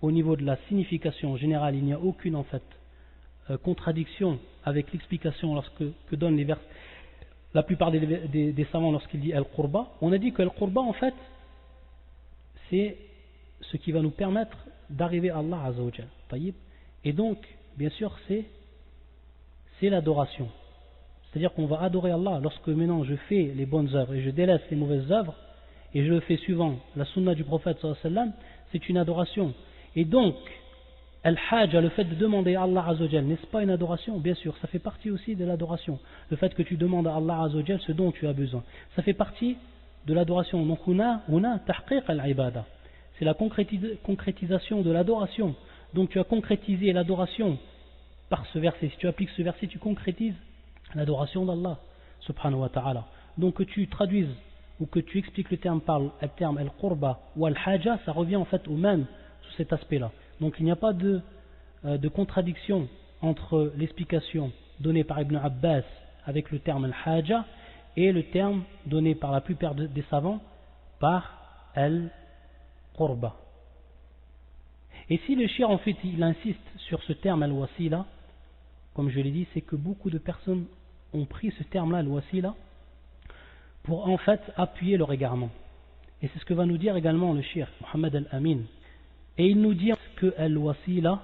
au niveau de la signification générale, il n'y a aucune en fait contradiction avec l'explication que donnent les versets. La plupart des savants lorsqu'il dit Al-Qurba, on a dit que Al-Qurba en fait c'est ce qui va nous permettre d'arriver à Allah Azza wa Jal. Et donc bien sûr c'est l'adoration, c'est-à-dire qu'on va adorer Allah lorsque maintenant je fais les bonnes œuvres et je délaisse les mauvaises œuvres et je le fais suivant la sunna du prophète sallallahu alayhi wa sallam, c'est une adoration. Et donc Al-Hajj, le fait de demander à Allah Azza wa Jal, n'est-ce pas une adoration? Bien sûr, ça fait partie aussi de l'adoration. Le fait que tu demandes à Allah Azza wa Jal ce dont tu as besoin, ça fait partie de l'adoration. Donc on a tahqiq al-ibada, c'est la concrétisation de l'adoration. Donc tu as concrétisé l'adoration par ce verset. Si tu appliques ce verset, tu concrétises l'adoration d'Allah subhanahu wa ta'ala. Donc que tu traduises ou que tu expliques le terme par le terme al-qurba ou al-haja, ça revient en fait au même sous cet aspect-là. Donc il n'y a pas de contradiction entre l'explication donnée par Ibn Abbas avec le terme al-haja et le terme donné par la plupart des savants par al-qurba. Et si le shir en fait il insiste sur ce terme al-wasila, comme je l'ai dit, c'est que beaucoup de personnes ont pris ce terme-là, al-wasila, pour en fait appuyer leur égarement. Et c'est ce que va nous dire également le shir Muhammad al-Amin. Et il nous dit que al-wasila,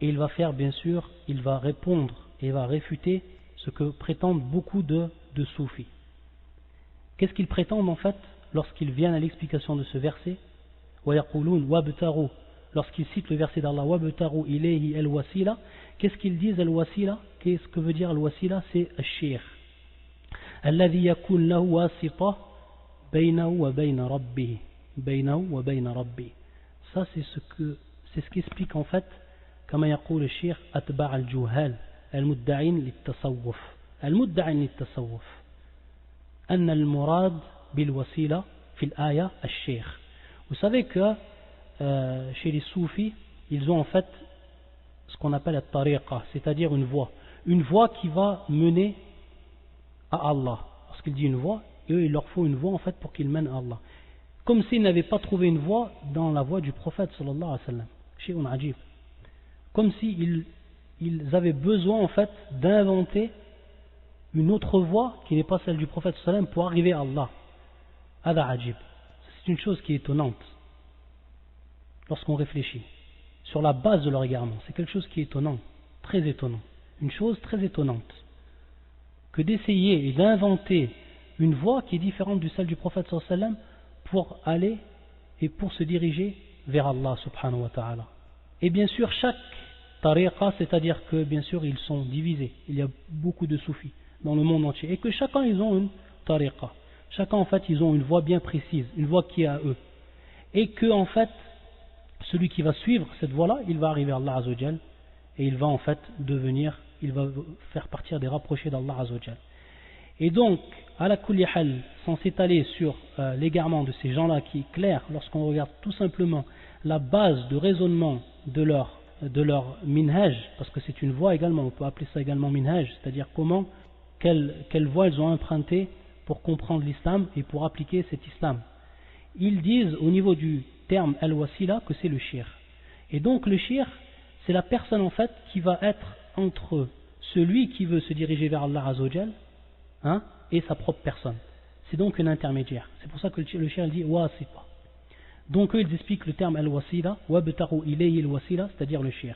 et il va faire bien sûr, il va répondre et il va réfuter ce que prétendent beaucoup de soufis. Qu'est-ce qu'ils prétendent en fait lorsqu'ils viennent à l'explication de ce verset? Wa yaqulun wabtaru, lorsqu'ils citent le verset d'Allah, wabtaru ilayhi al-wasila, qu'est-ce qu'ils disent al-wasila? Qu'est-ce que veut dire al-wasila? C'est al-shir alladhi yakun lahu wasita baynahu wa bayna rabbih, baynahu wa bayna rabbih. Ça c'est ce qu'explique en fait كما يقول الشيخ أتباع الجهال المدعين للتصوف أن المراد بالوسيلة في الآية الشيخ. Vous savez que chez les soufis ils ont en fait ce qu'on appelle la tariqa, c'est-à-dire une voie qui va mener à Allah. Lorsqu'il dit une voie, eux il leur faut une voie en fait pour qu'ils mènent à Allah, comme s'ils n'avaient pas trouvé une voie dans la voie du prophète sallallahu alayhi wa sallam. Shay'un ajib. Comme s'ils avaient besoin en fait d'inventer une autre voie qui n'est pas celle du prophète sallallahu alayhi wa sallam pour arriver à Allah. Hada ajib. C'est une chose qui est étonnante lorsqu'on réfléchit sur la base de leur égarement. C'est quelque chose qui est étonnant, très étonnant, une chose très étonnante, que d'essayer et d'inventer une voie qui est différente de celle du prophète sallallahu alayhi wa sallam pour aller et pour se diriger vers Allah subhanahu wa ta'ala. Et bien sûr chaque tariqa, c'est-à-dire que bien sûr ils sont divisés. Il y a beaucoup de soufis dans le monde entier et que chacun ils ont une tariqa. Chacun en fait ils ont une voie bien précise, une voie qui est à eux. Et que en fait celui qui va suivre cette voie-là, il va arriver à Allah Azza wa Jal et il va en fait devenir, il va faire partir des rapprochés d'Allah Azza wa Jal. Et donc, à la kulli hal, sans s'étaler sur l'égarement de ces gens-là qui est clair, lorsqu'on regarde tout simplement la base de raisonnement de leur minhaj, parce que c'est une voie également, on peut appeler ça également minhaj, c'est-à-dire quelle voie ils ont emprunté pour comprendre l'islam et pour appliquer cet islam. Ils disent au niveau du terme al-wasila que c'est le shir. Et donc le shir, c'est la personne en fait qui va être entre celui qui veut se diriger vers Allah Azza wa Jal, et sa propre personne. C'est donc un intermédiaire. C'est pour ça que le shir dit wasita. Donc eux ils expliquent le terme al-wasila, wabtaru ilayhi al-wasila, c'est-à-dire le shir.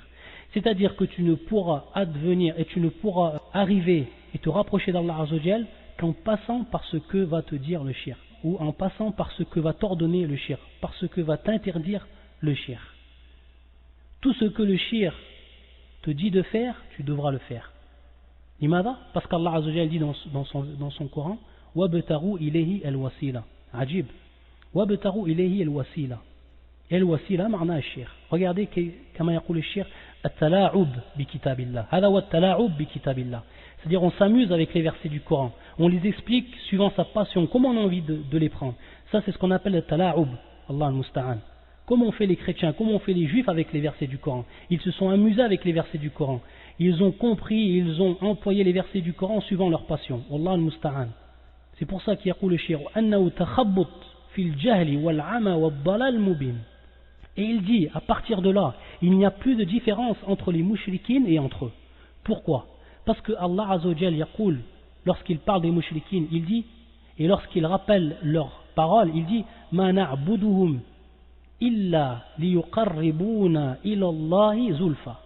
C'est-à-dire que tu ne pourras advenir et tu ne pourras arriver et te rapprocher d'Allah Azza wa Jal qu'en passant par ce que va te dire le shir, ou en passant par ce que va t'ordonner le shir, par ce que va t'interdire le shir. Tout ce que le shir te dit de faire, tu devras le faire. Limada? Parce qu'Allah Azza wa Jal dit dans son Coran, wabtaru ilayhi al-wasila. Ajib. وابتغوا إليه الوسيلة. الوسيلة معناها الشيخ. Regardez كما يقول الشيخ التلاعب بكتاب الله. هذا هو التلاعب بكتاب الله. C'est-à-dire on s'amuse avec les versets du Coran. On les explique suivant sa passion, comment on a envie de les prendre. Ça c'est ce qu'on appelle le talaoub. Allah al-Musta'an. Comment on fait les chrétiens, comment on fait les juifs avec les versets du Coran. Ils se sont amusés avec les versets du Coran. Ils ont compris, ils ont employé les versets du Coran suivant leur passion. Allah al-Musta'an. C'est pour ça qu'il y a le shir أنه تخبط في الجهل والعمى والضلال مبين. Et il dit, à partir de là, il n'y a plus de différence entre les mushrikines et entre eux. Pourquoi? Parce que Allah Azza wa Jal yaqul, lorsqu'il parle des mushrikines, il dit, et lorsqu'il rappelle leurs paroles, il dit Ma na'buduhum illa liyuqarribuna ila Allahi zulfa.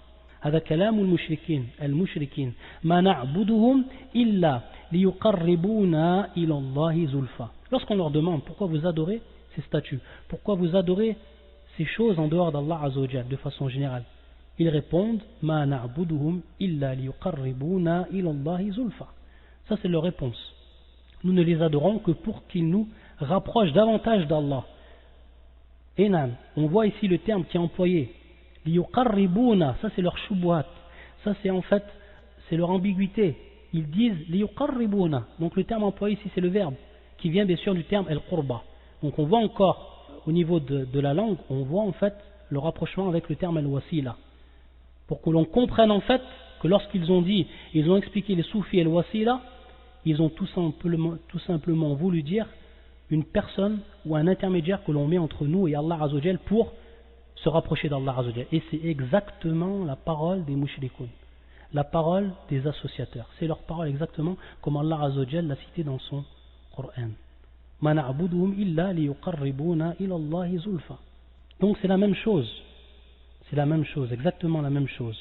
هذا كلام المشركين ما نعبدهم إلا ليقربونا إلى الله زلفى. Lorsqu'on leur demande pourquoi vous adorez ces statues, pourquoi vous adorez ces choses en dehors d'Allah Azza wa Jal de façon générale, ils répondent Ma na'buduhum illa liyuqarribuna ila Allahi zulfa. Ça c'est leur réponse. Nous ne les adorons que pour qu'ils nous rapprochent davantage d'Allah. Et nan, on voit ici le terme qui est employé. Liyuqarribuna, ça c'est leur shubuhat. Ça c'est en fait, c'est leur ambiguïté. Ils disent liyuqarribuna. Donc le terme employé ici c'est le verbe qui vient bien sûr du terme al-qurba. Donc on voit encore au niveau de la langue, on voit en fait le rapprochement avec le terme al-wasila. Pour que l'on comprenne en fait que lorsqu'ils ont dit, ils ont expliqué les soufis et al-wasila, ils ont tout simplement voulu dire une personne ou un intermédiaire que l'on met entre nous et Allah Azza wa Jal pour se rapprocher d'Allah Azza wa Jal. Et c'est exactement la parole des mushrikoun, la parole des associateurs. C'est leur parole exactement comme Allah Azza wa Jal l'a cité dans son Coran. Ma na'buduhum illa liyuqarribuna ila Allahi zulfa. Donc c'est la même chose. C'est la même chose, exactement la même chose.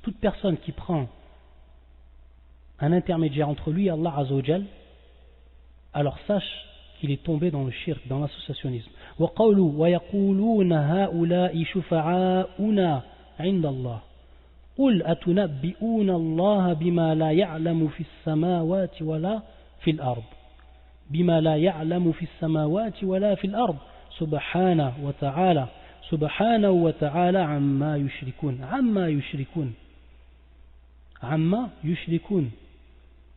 Toute personne qui prend un intermédiaire entre lui et Allah Azza wa Jal, alors sache qu'il est tombé dans le shirk, dans l'associationnisme. وَقَوْلُوا وَيَقُولُونَ هَؤُلَاءِ شُفَعَاؤُنَا عِنْدَ اللَّهِ قُلْ أَتُنَبِّئُونَ اللَّهَ بِمَا لَا يَعْلَمُ فِي السَّمَاوَاتِ وَلَا فِي الْأَرْضِ بِمَا لَا يَعْلَمُ فِي السَّمَاوَاتِ وَلَا فِي الْأَرْضِ سبحانه وتعالى عما يشركون.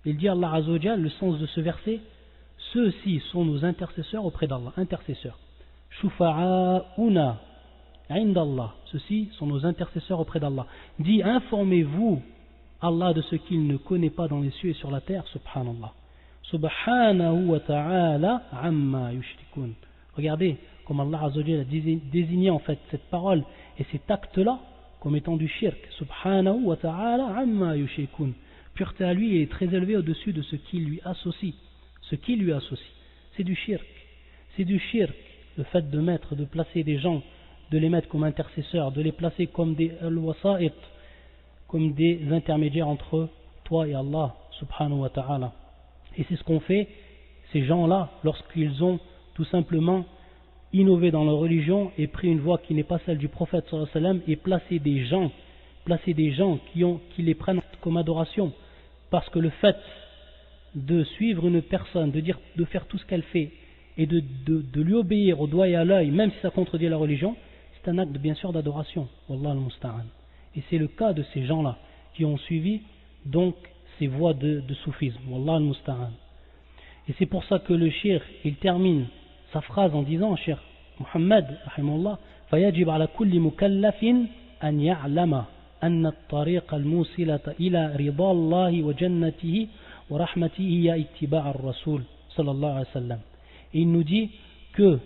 Il dit Allah Azza wa Jal, le sens de ce verset, ceux-ci sont nos intercesseurs auprès d'Allah, intercesseurs. Shufa'auna indallah, ceux-ci sont nos intercesseurs auprès d'Allah. Dit, informez-vous Allah de ce qu'il ne connaît pas dans les cieux et sur la terre, subhanallah. Subhanahu wa ta'ala amma yushrikun. Regardez comme Allah Azza wa Jal a désigné en fait cette parole et cet acte-là comme étant du shirk. Subhanahu wa ta'ala amma yushrikun. Pureté à lui est très élevée au-dessus de ce qui lui associe. Ce qui lui associe, c'est du shirk. C'est du shirk, le fait de placer des gens, de les mettre comme intercesseurs, de les placer comme des al-wasa'it, comme des intermédiaires entre toi et Allah, subhanahu wa ta'ala. Et c'est ce qu'ont fait ces gens-là lorsqu'ils ont tout simplement innové dans leur religion et pris une voie qui n'est pas celle du prophète sallallahu alayhi wa sallam et placé des gens placer des gens qui les prennent comme adoration, parce que le fait de suivre une personne, de faire tout ce qu'elle fait et de lui obéir au doigt et à l'œil, même si ça contredit la religion, c'est un acte bien sûr d'adoration. Wallah al-musta'an. Et c'est le cas de ces gens-là qui ont suivi donc ces voies de soufisme. Wallah al-musta'an. Et c'est pour ça que le cheikh, il termine sa phrase en disant, cheikh Muhammad, rahimahullah, فيجب على كل مكلف أن يعلم أن الطريق الموصلة إلى رضا الله وجنته ورحمته هي اتباع الرسول صلى الله عليه وسلم. Et il nous dit que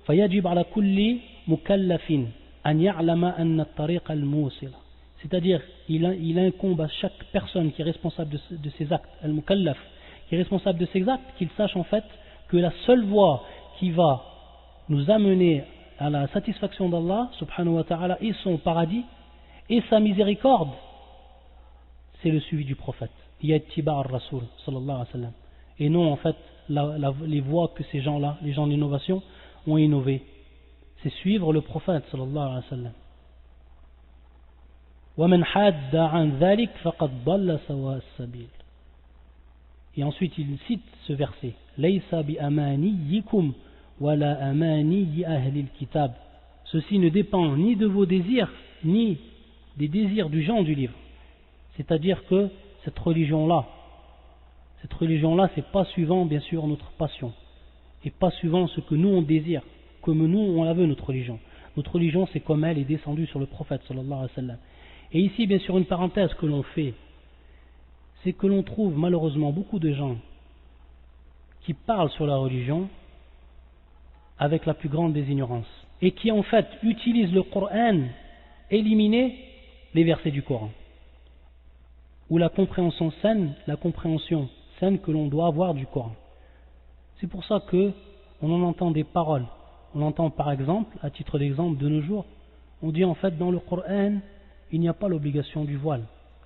فيجب على كل مكلف أن يعلم أن الطريق الموصلة, c'est-à-dire il incombe à chaque personne qui est responsable de ses actes, al-mukallaf, qui est responsable de ses actes, qu'il sache en fait que la seule voie qui va nous amener à la satisfaction d'Allah subhanahu wa ta'ala et son paradis et sa miséricorde, c'est le suivi du prophète, yattiba ar-rasul sallallahu alayhi wa sallam, et non en fait les voies que ces gens-là, les gens d'innovation, ont innové. C'est suivre le prophète sallallahu alayhi wa sallam. وَمَنْ حَادَّ عَنْ ذَلِكَ فَقَدْ ضَلَّ سَوَاءَ السَّبِيلِ. Et ensuite il cite ce verset, لَيْسَ بِأَمَانِيِّكُمْ وَلَا أَمَانِيِّ أَهْلِ الْكِتَابِ. Ceci ne dépend ni de vos désirs, ni des désirs du gens du livre. C'est-à-dire que cette religion-là, c'est pas suivant bien sûr notre passion, et pas suivant ce que nous on désire, comme nous on la veut notre religion. Notre religion c'est comme elle est descendue sur le prophète sallallahu alayhi wa sallam. Et ici bien sûr une parenthèse que l'on fait, c'est que l'on trouve malheureusement beaucoup de gens qui parlent sur la religion avec la plus grande des ignorances, et qui en fait utilisent le Coran, éliminer les versets du Coran, ou la compréhension saine que l'on doit avoir du Coran. C'est pour ça que on en entend des paroles. On entend par exemple, à titre d'exemple de nos jours, on dit en fait dans le Coran il n'y a pas l'obligation du voile.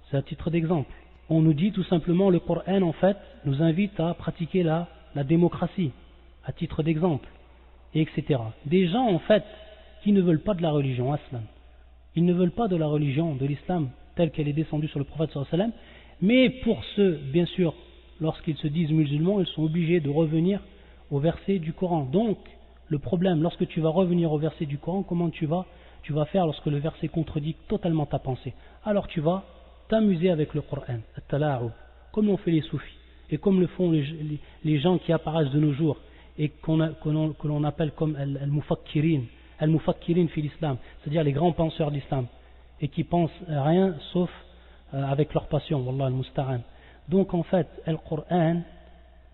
C'est à titre d'exemple. On nous dit tout simplement le Coran en fait nous invite à pratiquer la démocratie, à titre d'exemple, etc. Des gens en fait qui ne veulent pas de la religion aslan. Ils ne veulent pas de la religion de l'islam telle qu'elle est descendue sur le prophète sallallahu alayhi wa sallam, mais pour ceux, bien sûr, lorsqu'ils se disent musulmans, ils sont obligés de revenir au verset du Coran. Donc, le problème, lorsque tu vas revenir au verset du Coran, comment tu vas faire lorsque le verset contredit totalement ta pensée? Alors tu vas t'amuser avec le Coran, comme l'ont fait les soufis, et comme le font les gens qui apparaissent de nos jours, et que l'on appelle comme al-mufakkirin fi l'islam, c'est-à-dire les grands penseurs d'islam, et qui pensent rien sauf avec leur passion, wallah al-musta'an. Donc en fait, le Coran,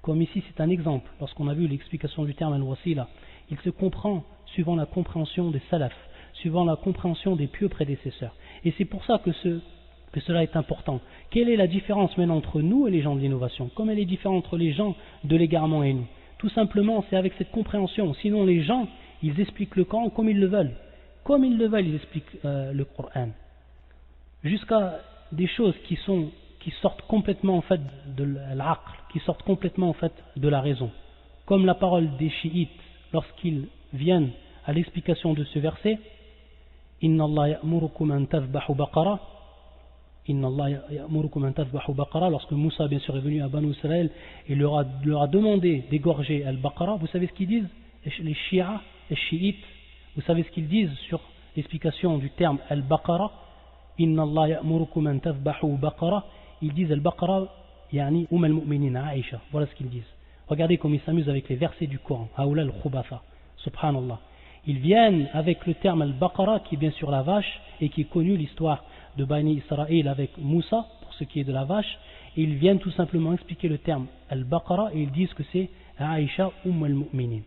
comme ici c'est un exemple, lorsqu'on a vu l'explication du terme al-wasila, il se comprend suivant la compréhension des salafs, suivant la compréhension des pieux prédécesseurs. Et c'est pour ça que cela est important. Quelle est la différence maintenant entre nous et les gens de l'innovation? Comme elle est différente entre les gens de l'égarement et nous? Tout simplement, c'est avec cette compréhension. Sinon, les gens, ils expliquent le Coran comme ils le veulent. Comme ils le veulent, ils expliquent le Coran. Jusqu'à des choses qui sortent complètement en fait de l'aql, qui sortent complètement en fait de la raison. Comme la parole des chiites, lorsqu'ils viennent à l'explication de ce verset, Inna Allah ya'murukum an tadhbahu baqara. Inna Allah ya'murukum an tadhbahu baqara. Lorsque Moussa bien sûr est venu à Banu Israël et leur a demandé d'égorger al-baqara, vous savez ce qu'ils disent? Les chiites, vous savez ce qu'ils disent sur l'explication du terme al-baqara? Inna Allah ya'murukum an tadhbahu baqara. Ils disent al-baqara yani al-mu'minin Aïcha. Voilà ce qu'ils disent. Regardez comme ils s'amusent avec les versets du Coran. Haoula al-khubatha. Subhanallah. Ils viennent avec le terme al-baqara, qui est bien sûr la vache, et qui est connu l'histoire de Bani Israël avec Moussa, pour ce qui est de la vache. Et ils viennent tout simplement expliquer le terme al-baqara, et ils disent que c'est Aïcha al-mu'minin.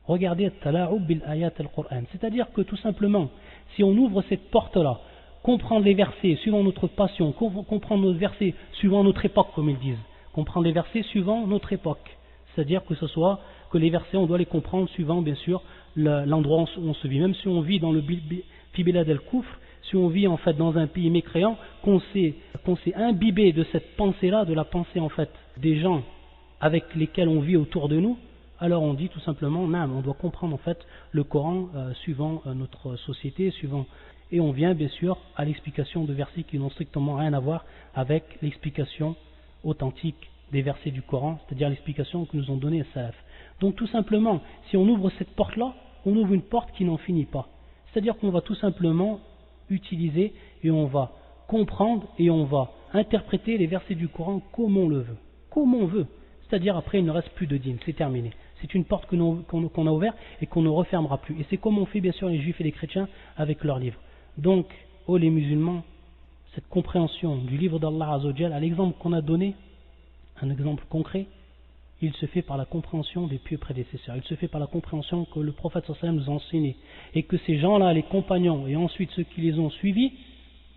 Regardez at-tala'ub bil ayat al-Qur'an. C'est-à-dire que tout simplement, si on ouvre cette porte-là, comprendre les versets suivant notre passion, comprendre nos versets suivant notre époque, comme ils disent, comprendre les versets suivant notre époque. C'est-à-dire que les versets, on doit les comprendre suivant, bien sûr, l'endroit où on se vit. Même si on vit dans le Fibilad al-Kufr, si on vit en fait dans un pays mécréant, qu'on s'est imbibé de cette pensée-là, de la pensée en fait des gens avec lesquels on vit autour de nous, alors on dit tout simplement, on doit comprendre en fait le Coran suivant notre société, suivant et on vient bien sûr à l'explication de versets qui n'ont strictement rien à voir avec l'explication authentique des versets du Coran, c'est-à-dire l'explication que nous ont donnée les salaf. Donc tout simplement, si on ouvre cette porte-là, on ouvre une porte qui n'en finit pas. C'est-à-dire qu'on va tout simplement utiliser et on va comprendre et on va interpréter les versets du Coran comme on le veut. Comme on veut. C'est-à-dire après il ne reste plus de dîmes, c'est terminé. C'est une porte qu'on a ouverte et qu'on ne refermera plus. Et c'est comme on fait bien sûr les juifs et les chrétiens avec leurs livres. Donc, ô les musulmans, cette compréhension du livre d'Allah Azzawajal, à l'exemple qu'on a donné, un exemple concret, il se fait par la compréhension des pieux prédécesseurs. Il se fait par la compréhension que le prophète sallallahu alayhi wa sallam nous a enseigné et que ces gens-là, les compagnons et ensuite ceux qui les ont suivis,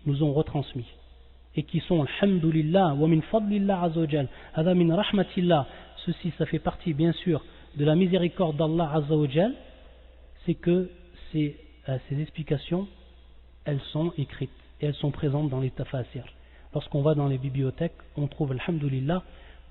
nous ont retransmis. Et qui sont, alhamdulillah, wa min fadlillah Azzawajal, hada min rahmatillah, ceci ça fait partie bien sûr de la miséricorde d'Allah Azzawajal, c'est que ces explications, elles sont écrites et elles sont présentes dans les tafasir. Lorsqu'on va dans les bibliothèques, on trouve, alhamdulillah,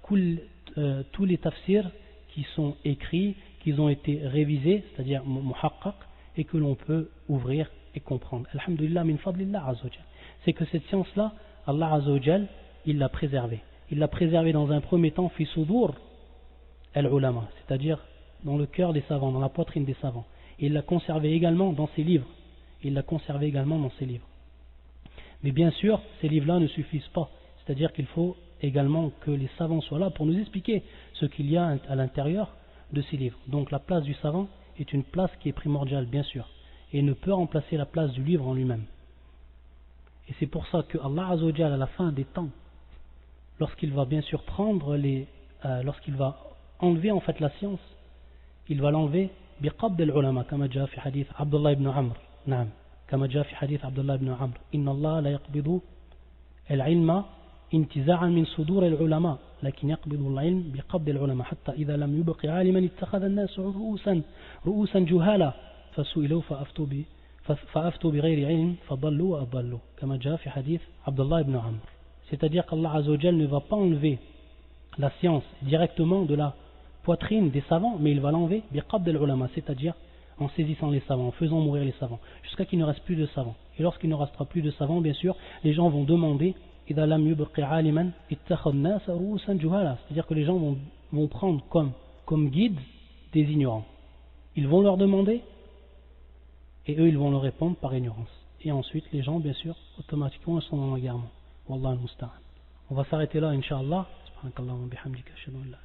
tous les tafsirs qui sont écrits, qui ont été révisés, c'est-à-dire muhaqqaq, et que l'on peut ouvrir et comprendre. Alhamdulillah min fadlillah Azzawajal. C'est que cette science-là, Allah Azzawajal, il l'a préservée. Il l'a préservée dans un premier temps, fi sudur al-ulama, c'est-à-dire dans le cœur des savants, dans la poitrine des savants. Et il l'a conservée également dans ses livres. Mais bien sûr, ces livres-là ne suffisent pas. C'est-à-dire qu'il faut également que les savants soient là pour nous expliquer ce qu'il y a à l'intérieur de ces livres. Donc la place du savant est une place qui est primordiale, bien sûr, et ne peut remplacer la place du livre en lui-même. Et c'est pour ça que Allah Azzawajal, à la fin des temps, lorsqu'il va bien sûr lorsqu'il va enlever en fait la science, il va l'enlever biqabd al-ulama, kama jaa fi hadith Abdullah ibn Amr. Naam, kama jaa fi hadith Abdullah ibn Amr. Inna Allah la yaqbidu al-ilma intiza'an min sudur al-ulama, lakin yaqbidu al-ilm biqabd al-ulama, hatta idha lam yubqi 'aliman ittakhadha an-nas ru'usan juhala fasu'ilu fa'aftu bighayri 'ilm fadallu wa adallu, kama jaa fi hadith Abdullah ibn Amr. C'est-à-dire qu'Allah Azzawajal ne va pas enlever la science directement de la poitrine des savants, mais il va l'enlever biqabd al-ulama, c'est-à-dire en saisissant les savants, en faisant mourir les savants, jusqu'à qu'il ne reste plus de savants. Et lorsqu'il ne restera plus de savants, bien sûr, les gens vont demander, c'est-à-dire que les gens vont prendre comme guide des ignorants. Ils vont leur demander, et eux ils vont leur répondre par ignorance. Et ensuite les gens, bien sûr, automatiquement sont dans l'égarement. Wallah al-musta'an. On va s'arrêter là, Inch'Allah. Subhanakallah wa bihamdika, ashhadu an la